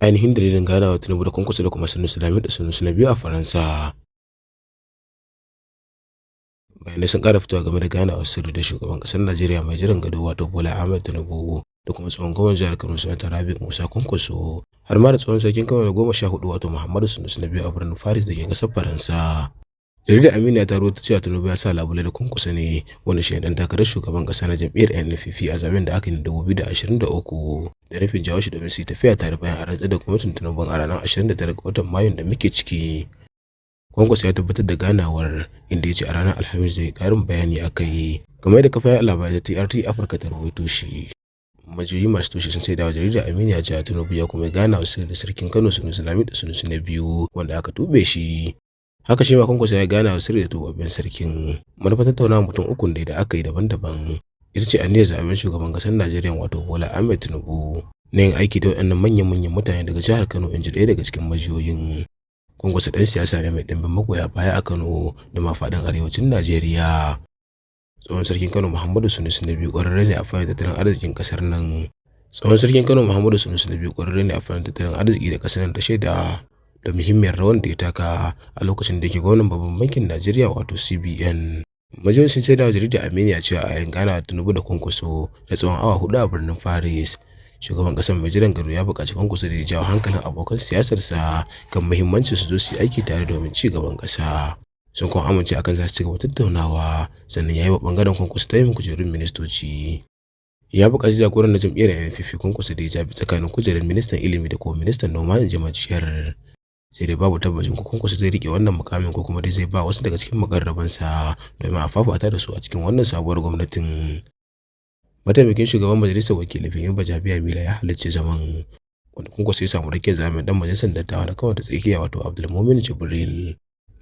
ainihin dalilin ganawa Tinubu da Kwankwaso da kuma Sanusi Lamido Sanusi na biyu a Faransa. Bayanai sun ƙara fitowa game da ganawar sirri da shugaban ƙasar Najeriya mai jiran gado wato Bola Ahmed Tinubu da kuma tsohon gwamnan jihar Kano Sanata Rabi'u Musa Kwankwaso, har ma da tsohon sarkin Kano na 14 wato Muhammadu Sanusi na biyu a birnin Paris da ke ƙasar Faransa. Jaridar Aminiya ta rawaito cewa Tinubu ya sa labule da Kwankwaso ne, wanda shi ne ɗan takarar shugaban ƙasa na jam'iyyar NNPP a zaben da aka yi 2023 da nufin jawo shi domin su yi tafiya tare bayan a rantsar da gwamnatin Tinubu a ranar 29 ga watan Mayun da muke ciki. Kwankwaso ya tabbatar da ganawar, inda ya ce a ranar Alhamis zai ƙarin bayani a kai, kamar yadda kafar labarai ta TRT Afirka ta rawaito shi. Majiyoyi masu tushe sun shaida wa jaridar Aminiya cewa Tinubu ya kuma ganawa sirri da sarkin Kano Sanusi Lamido Sanusi na biyu wanda aka tube shi. Haka shi ma Kwankwaso ya ganawa sirri da tubabben sarkin. Manufar tattaunawa mutum ukun da aka yi daban-daban ita ce aniyar zaben shugaban ƙasar Najeriya wato Bola Ahmed Tinubu na yin aiki da waɗannan manyan mutane daga jihar Kano, in ji ɗaya daga cikin majiyoyin. Kwankwaso ɗan siyasa ne mai ɗimbin magoya baya a Kano da ma faɗin arewacin Najeriya. Tsohon sarkin Kano Muhammadu Sanusi na biyu ƙwararre ne a fannin tattalin arzikin ƙasar nan. Tsohon sarkin Kano Muhammadu Sanusi na biyu ƙwararre ne a fannin tattalin arziki da ƙasar nan ta shaida da muhimmiyar rawar da ya taka a lokacin da yake gwamnan babban bankin Najeriya wato CBN. Majiyoyi sun shaida wa jaridar Aminiya cewa a yayin ganawa Tinubu da Kwankwaso da tsawon awa 4 a birnin Paris, shugaban ƙasar mai jiran gado ya buƙaci Kwankwaso da ya jawo hankalin abokan siyasarsa kan muhimmancin su zo su yi aiki tare domin ci gaban ƙasa. Sun kuma amince akan za su ci gaba tattaunawa, sannan ya yi wa ɓangaren Kwankwaso tayin kujerun ministoci. Ya buƙaci jagoran na jam'iyyar NNPP Kwankwaso da ya jabi tsakanin kujerar ministan ilimi da kuma ministan noma, in ji majiyar. Sai dai babu tabbacin ko Kwankwaso zai rike wannan mukamin ko kuma dai zai ba wasu daga cikin mukarrabansa domin a fafata da su a cikin wannan sabuwar gwamnatin. Mataimakin shugaban majalisar wakilai Femi Bajabiya-Mila ya halarci zaman, wanda Kwankwaso ya samu rakiyar zaben dan majalisar dattawa na Kano ta tsakiya wato Abdulmumin Jibril.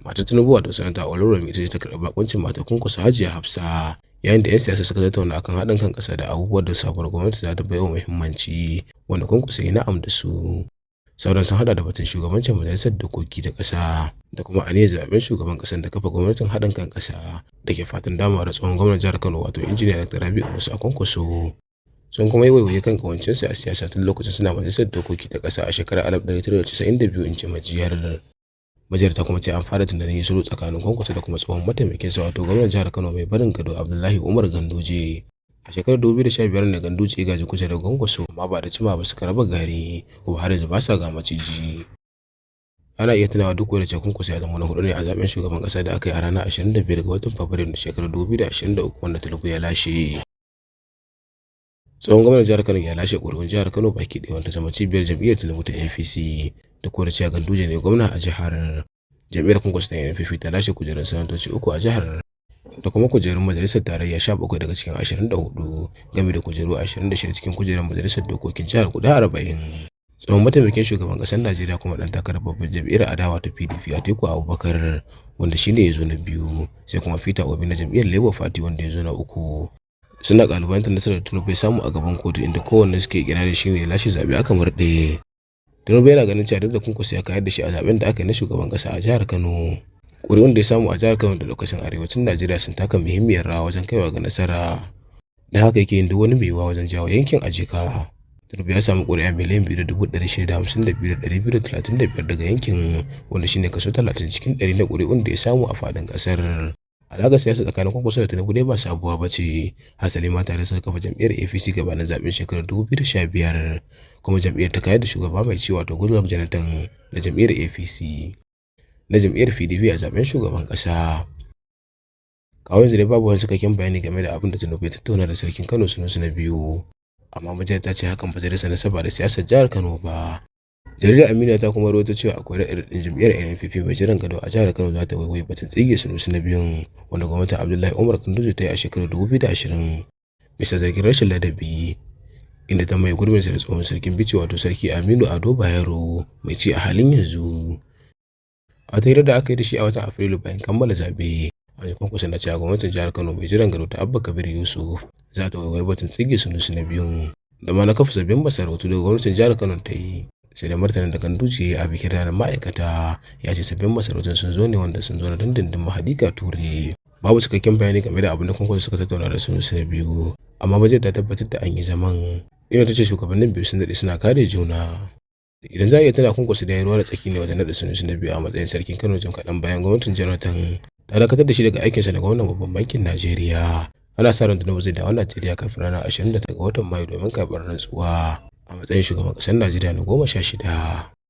Matar Tinubu wato Sanata Olorunmi ita ce ta karɓi bakuncin matar Kwankwaso Hajiya Hafsa, yayin da 'yan siyasa suka tattauna akan haɗin kan ƙasa da abubuwan da sabuwar gwamnati za ta baiwa muhimmanci, wanda Kwankwaso ya na'am da su. Sauran sun hada da batun shugabancin majalisar dokoki ta ƙasa da kuma aniyar zaben shugaban ƙasar da kafa gwamnatin haɗin kan ƙasa da ke fatan damawa da tsohon gwamnan jihar Kano wato injiniya Dr. Rabi'u Musa Kwankwaso. Sun kuma yi waiwaye kan ƙawancinsu a siyasa tun lokacin suna majalisar dokoki ta ƙasa a shekarar 1992, in ji majiyar. Majiyar ta kuma ce an fara tunanin yin sulhu tsakanin Kwankwaso da kuma tsohon mataimakinsa wato gwamnan jihar Kano mai barin gado Abdullahi Umar Ganduje. A shekarar 2015 ne Ganduje ya gaji kujerar Kwankwaso, amma ba da jimawa ba suka raba gari, kuma har yanzu ba sa ga maciji. Ana iya tunawa duk da cewa Kwankwaso ya zama na hudu ne a zaben shugaban ƙasa da aka yi a ranar 25 ga watan Fabrairu na shekarar 2023 wanda Tinubu ya lashe. Tsohon gwamnan jihar Kano ya lashe ƙuri'un jihar Kano baki ɗaya, wanda zama cibiyar jam'iyyar Tinubu ta APC, duk da cewa Ganduje ne gwamna a jihar. Jam'iyyar Kwankwaso ta NNPP ta lashe kujerun sanatoci 3 a jihar da kuma kujerun majalisar tarayya 17 daga cikin 24, game da kujeru 26 cikin kujerun majalisar dokokin jihar guda 40. Tsohon mataimakin shugaban ƙasar Najeriya kuma ɗan takarar babbar jam'iyyar adawa ta PDP Atiku Abubakar, wanda shine ya zo na biyu, sai kuma Peter Obi na jam'iyyar Labour Party wanda ya zo na uku. Suna ƙalubalantar nasarar Tinubu ya samu a gaban kotu, inda kowanne suke kirarin shine lashe zaɓe aka murɗe. Tinubu yana ganin cewa duk da Kwankwaso ya kayar da shi a zaben da aka yi na shugaban ƙasa a jihar Kano, ƙuri'un da ya samu a jihar Kano da lokacin arewacin Najeriya sun taka muhimmiyar rawa wajen kaiwa ga nasara. Da haka yake yin duk wani mai yiwuwa wajen jawo yankin a jika. Tinubu ya samu ƙuri'a miliyan 2,652,235 daga yankin, wanda shine kaso 30 cikin 100 na ƙuri'un da ya samu a faɗin ƙasar. Alaƙar siyasa tsakanin Kwankwaso da Tinubu dai ba sabuwa ba ce. Hasali ma tare suka kafa jam'iyyar APC gabanin zaben shekarar 2015, kuma jam'iyyar ta kayar da shugaba mai ci wato Goodluck Jonathan da jam'iyyar APC na jam'iyyar PDP a zaben shugaban ƙasa. Kawo yanzu dai babu wani cikakken bayani game da abin da Tinubu ya tattauna da sarkin Kano Sanusi na biyu, amma majiyar ta ce hakan ba zai rasa nasaba da siyasar jihar Kano ba. Jaridar Aminiya ta kuma rawaito cewa akwai raɗaɗin jam'iyyar NNPP mai jiran gado a jihar Kano za ta waiwaye batun tsige Sanusi na biyun, wanda gwamnatin Abdullahi Umar Ganduje ta yi a shekarar 2020 bisa zargin rashin ladabi, inda ta mai gurbinsa da tsohon sarkin Bichi wato Sarki Aminu Ado Bayero mai ci a halin yanzu. A wata hira da aka yi da shi a watan Afrilu bayan kammala zaɓe, an ji Kwankwaso na cewa gwamnatin jihar Kano mai jiran gado ta Abba Kabir Yusuf za ta waiwaye batun tsige Sanusi na biyun da ma na kafa sabbin masarautu da gwamnatin jihar Kano ta yi. Sai da martanin da Ganduje a bikin ranar ma'aikata ya ce sabbin masarautun sun zo ne wanda sun zo na dindindin Mahadika Ture. Babu cikakken bayani game da abin da Kwankwaso suka tattauna da Sanusi na biyu, amma ba zai ta tabbatar da an yi zaman. Ina ta ce shugabannin biyu sun daɗe suna kare juna. Idan za a iya tuna Kwankwaso da ya ruwa da tsaki ne wajen naɗa Sanusi na biyu a matsayin sarkin Kano jim kaɗan bayan gwamnatin Jonathan ta dakatar da shi daga aikinsa na gwamnan babban bankin Najeriya. Ana sa ran Tinubu zai dawo Najeriya kafin ranar 29 ga watan Mayu domin karɓar rantsuwa a matsayin shugaban ƙasar Najeriya na 16.